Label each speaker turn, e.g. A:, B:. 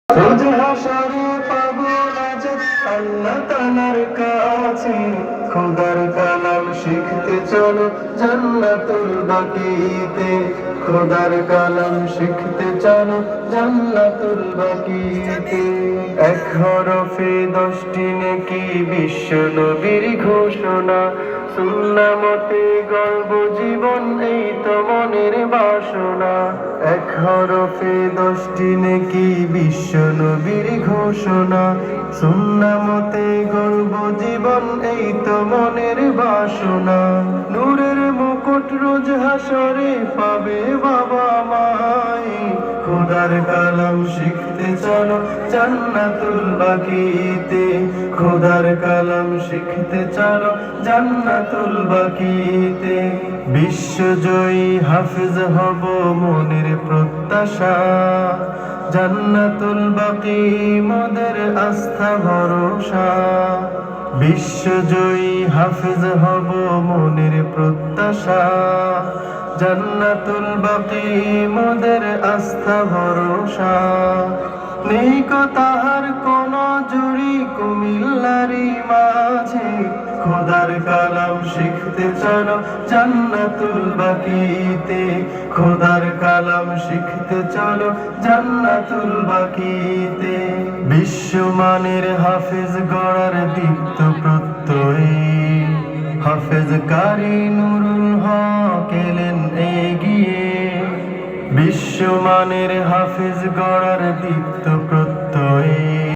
A: রোজ হাসরে পাবো নাজাত আল্লাহ তাআলার কাছে। খোদার কালাম শিখতে চলো জান্নাতুল বাকিতে। খোদার কালাম শিখতে চলো জান্নাতুল বাকিতে। এক হরফে 10টি নেকি বিশ্ব নবীর ঘোষণা। সুন্নাহ মতে গর্ব জীবন এই তো মনের বাসনা। এক হরফে 10টি নেকি বিশ্ব নবীর ঘোষণা। সুন্নাহ মতে গর্ব জীবন এই তো মনের বাসনা। নূরের মুকুট রোজ হাসরে পাবে বাবা মাই। খোদার কালাম শিখতে চলো জান্নাতুল বাকিতে। খোদার কালাম শিখতে চলো জান্নাতুল বাকিতে। বিশ্বজয়ী হাফেজ হব মনের প্রত্যাশা। জান্নাতুল বাকি মোদের আস্থা ভরসা। বিশ্বজয়ী হাফেজ হব মনের প্রত্যাশা। জান্নাতুল বাকি মোদের আস্থা ভরসা। নেই কো তাহার কোন জুড়ি কুমিল্লারি মাঝে। খোদার কালাম শিখতে চলো জান্নাতুল বাকিতে। খোদার কালাম শিখতে চলো জান্নাতুল বাকিতে। বিশ্বমানের হাফেজ গড়ার দীপ্ত প্রত্যয়ী হাফেজ কারি নুরুল হক এলেন এগিয়ে। বিশ্বমানের হাফেজ গড়ার দীপ্ত প্রত্যয়ী